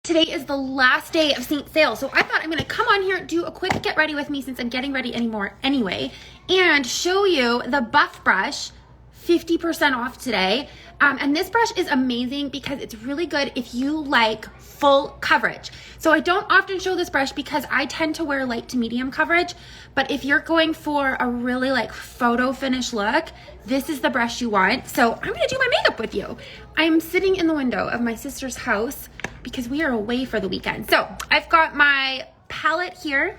Today is the last day of Seint sale, so I thought I'm gonna come on here, do a quick get ready with me since I'm getting ready anyway, and show you the Buff brush, 50% off today. And this brush is amazing because it's really good if you like full coverage. So I don't often show this brush because I tend to wear light to medium coverage, but if you're going for a really like photo finish look, this is the brush you want. So I'm gonna do my makeup with you. I'm sitting in the window of my sister's house because we are away for the weekend. So I've got my palette here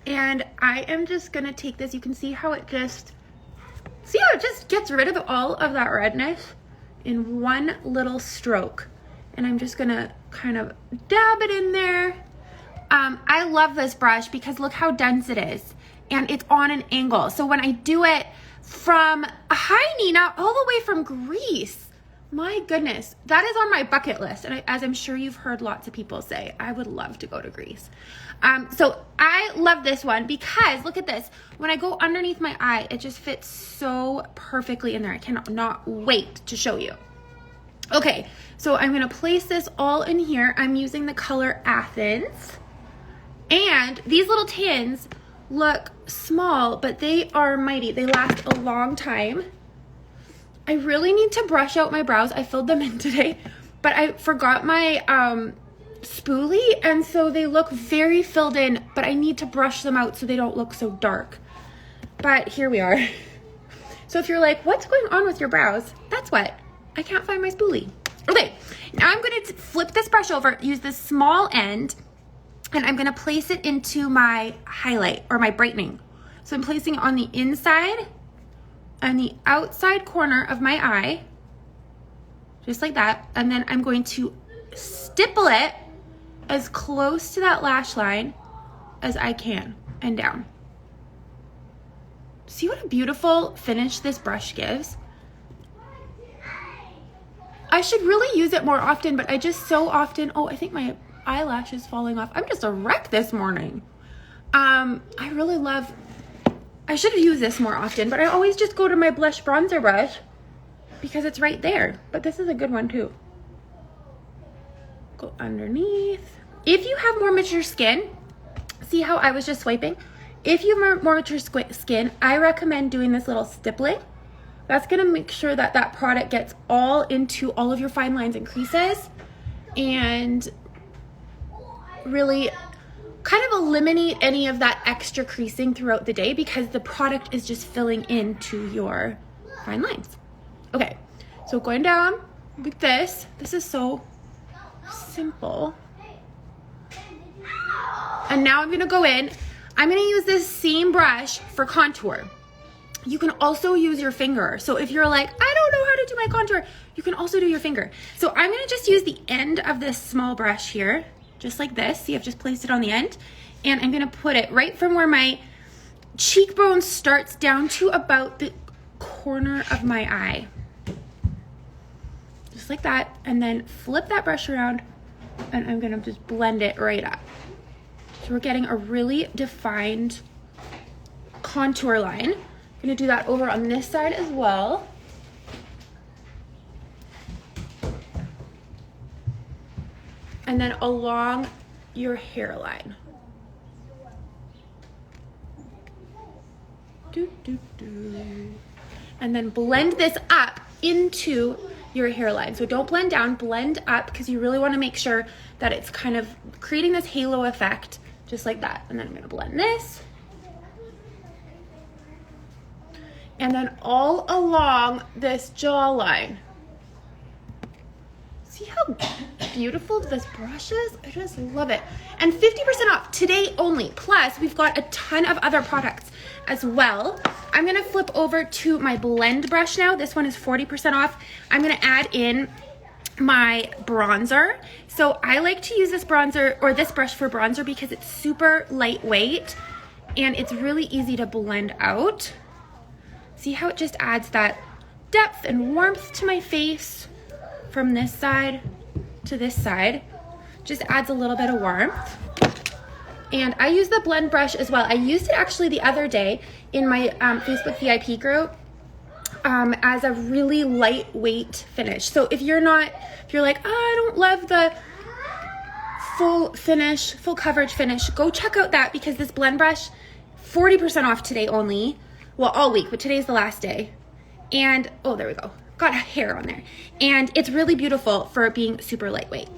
and I am just gonna take this. You can see how it just gets rid of all of that redness in one little stroke. And I'm just gonna kind of dab it in there. I love this brush because look how dense it is and it's on an angle. So when I do it from, hi Nina, all the way from Greece, my goodness, that is on my bucket list. And as I'm sure you've heard lots of people say, I would love to go to Greece. So I love this one because look at this. When I go underneath my eye, it just fits so perfectly in there. I cannot wait to show you. Okay, so I'm gonna place this all in here. I'm using the color Athens. And these little tins look small, but they are mighty. They last a long time. I really need to brush out my brows. I filled them in today, but I forgot my spoolie, and so they look very filled in, but I need to brush them out so they don't look so dark. But here we are. So if you're like, what's going on with your brows? That's what. I can't find my spoolie. Okay, now I'm gonna flip this brush over, use this small end, and I'm gonna place it into my highlight or my brightening. So I'm placing it on the inside and the outside corner of my eye, just like that. And then I'm going to stipple it as close to that lash line as I can and down. See what a beautiful finish this brush gives? I should really use it more often, but I just so often, oh, I think my eyelash is falling off. I'm just a wreck this morning. I should use this more often, but I always just go to my blush bronzer brush because it's right there. But this is a good one too. Go underneath. If you have more mature skin, see how I was just swiping? If you have more mature skin, I recommend doing this little stippling. That's gonna make sure that that product gets all into all of your fine lines and creases and really kind of eliminate any of that extra creasing throughout the day because the product is just filling into your fine lines. Okay, so going down like this. This is so simple. And now I'm gonna go in. I'm gonna use this same brush for contour. You can also use your finger. So if you're like, I don't know how to do my contour, you can also do your finger. So I'm gonna just use the end of this small brush here, just like this. See, I've just placed it on the end. And I'm gonna put it right from where my cheekbone starts down to about the corner of my eye. Just like that. And then flip that brush around and I'm gonna just blend it right up. So we're getting a really defined contour line. I'm gonna do that over on this side as well. And then along your hairline. And then blend this up into your hairline. So don't blend down, blend up because you really want to make sure that it's kind of creating this halo effect, just like that. And then I'm gonna blend this. And then all along this jawline. See how beautiful this brush is? I just love it. And 50% off today only. Plus, we've got a ton of other products as well. I'm gonna flip over to my blend brush now. This one is 40% off. I'm gonna add in my bronzer. So I like to use this bronzer or this brush for bronzer because it's super lightweight and it's really easy to blend out. See how it just adds that depth and warmth to my face from this side to this side. Just adds a little bit of warmth. And I use the blend brush as well. I used it actually the other day in my Facebook VIP group as a really lightweight finish. So if you're like, oh, I don't love the full finish, full coverage finish, go check out that, because this blend brush, 40% off today only. Well, all week, but today's the last day. And, oh, there we go. Got hair on there. And it's really beautiful for being super lightweight.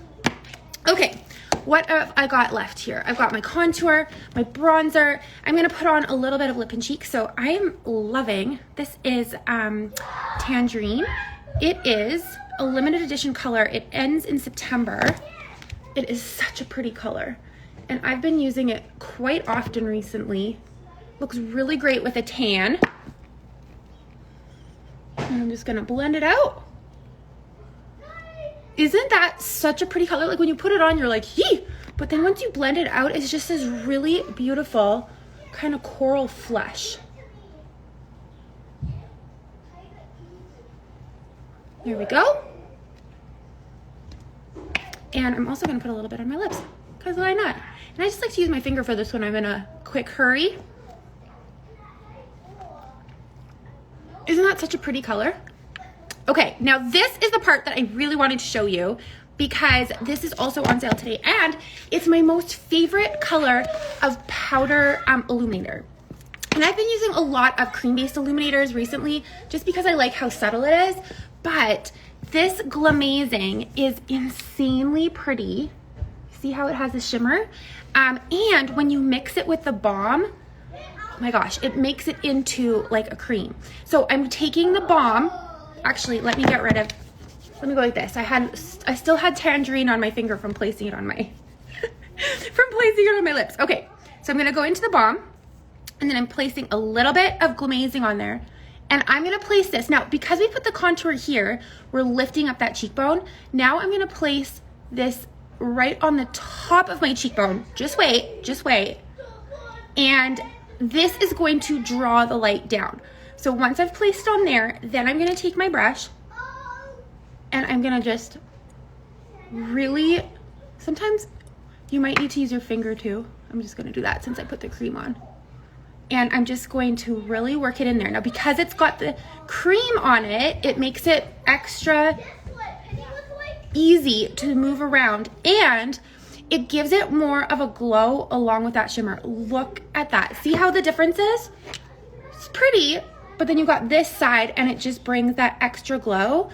Okay, what have I got left here? I've got my contour, my bronzer. I'm gonna put on a little bit of lip and cheek. So I am loving, this is Tangerine. It is a limited edition color. It ends in September. It is such a pretty color. And I've been using it quite often recently. Looks really great with a tan. And I'm just gonna blend it out. Isn't that such a pretty color? Like when you put it on, you're like, hee! But then once you blend it out, it's just this really beautiful kind of coral flesh. There we go. And I'm also gonna put a little bit on my lips, because why not? And I just like to use my finger for this when I'm in a quick hurry. Isn't that such a pretty color? Okay, now this is the part that I really wanted to show you, because this is also on sale today, and it's my most favorite color of powder illuminator. And I've been using a lot of cream-based illuminators recently, just because I like how subtle it is, but this Glamazing is insanely pretty. See how it has a shimmer? And when you mix it with the balm, oh my gosh, it makes it into like a cream. So I'm taking the balm. Actually, let me go like this. I still had Tangerine on my finger from placing it on my, lips. Okay, so I'm gonna go into the balm, and then I'm placing a little bit of Glamazing on there, and I'm gonna place this. Now, because we put the contour here, we're lifting up that cheekbone. Now I'm gonna place this right on the top of my cheekbone. Just wait. And this is going to draw the light down. So once I've placed it on there, then I'm gonna take my brush and I'm gonna just really, sometimes you might need to use your finger too. I'm just gonna do that since I put the cream on. And I'm just going to really work it in there. Now, because it's got the cream on it, it makes it extra easy to move around, and it gives it more of a glow along with that shimmer. Look at that. See how the difference is? It's pretty, but then you've got this side and it just brings that extra glow.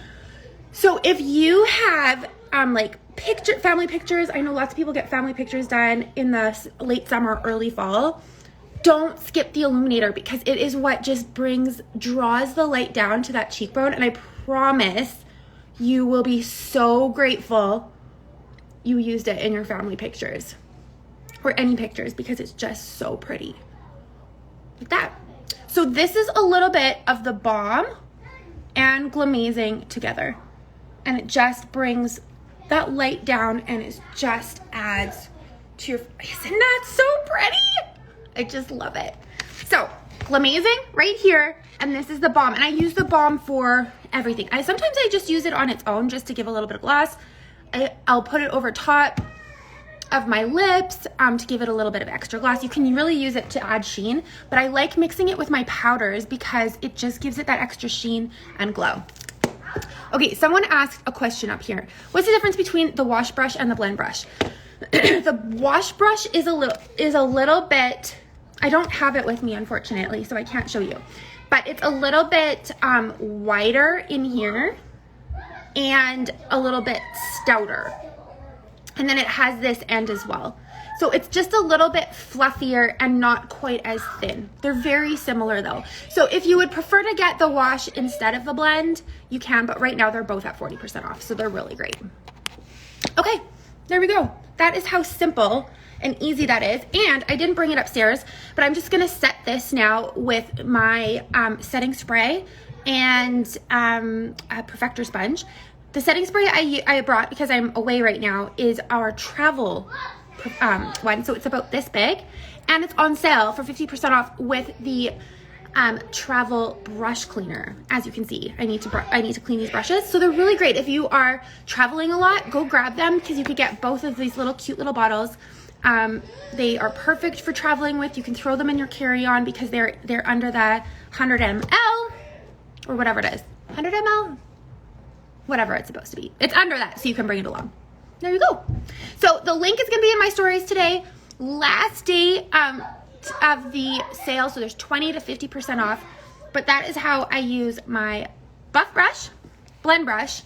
So if you have like family pictures, I know lots of people get family pictures done in the late summer, early fall. Don't skip the illuminator, because it is what just draws the light down to that cheekbone, and I promise you will be so grateful you used it in your family pictures or any pictures, because it's just so pretty. Like that. So this is a little bit of the balm and Glamazing together, and it just brings that light down, and it just adds to your, isn't that so pretty? I just love it. So Glamazing right here, and this is the balm, and I use the balm for everything. Sometimes I just use it on its own just to give a little bit of gloss. I'll put it over top of my lips to give it a little bit of extra gloss. You can really use it to add sheen, but I like mixing it with my powders because it just gives it that extra sheen and glow. Okay, someone asked a question up here. What's the difference between the wash brush and the blend brush? The wash brush is a little bit, I don't have it with me, unfortunately, so I can't show you, but it's a little bit wider in here and a little bit stouter. And then it has this end as well. So it's just a little bit fluffier and not quite as thin. They're very similar though. So if you would prefer to get the wash instead of the blend, you can, but right now they're both at 40% off, so they're really great. Okay, there we go. That is how simple and easy that is. And I didn't bring it upstairs, but I'm just gonna set this now with my setting spray and a perfector sponge. The setting spray I brought, because I'm away right now, is our travel one. So it's about this big, and it's on sale for 50% off with the travel brush cleaner. As you can see, I need to clean these brushes, so they're really great. If you are traveling a lot, go grab them, because you could get both of these little cute little bottles. They are perfect for traveling with. You can throw them in your carry-on because they're under the 100 ml or whatever it is. 100 ml? Whatever it's supposed to be. It's under that, so you can bring it along. there you go. So the link is going to be in my stories today. Last day of the sale, so there's 20 to 50% off. But that is how I use my buff brush, blend brush,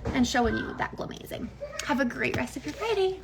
and showing you that Glamazing. Have a great rest of your Friday.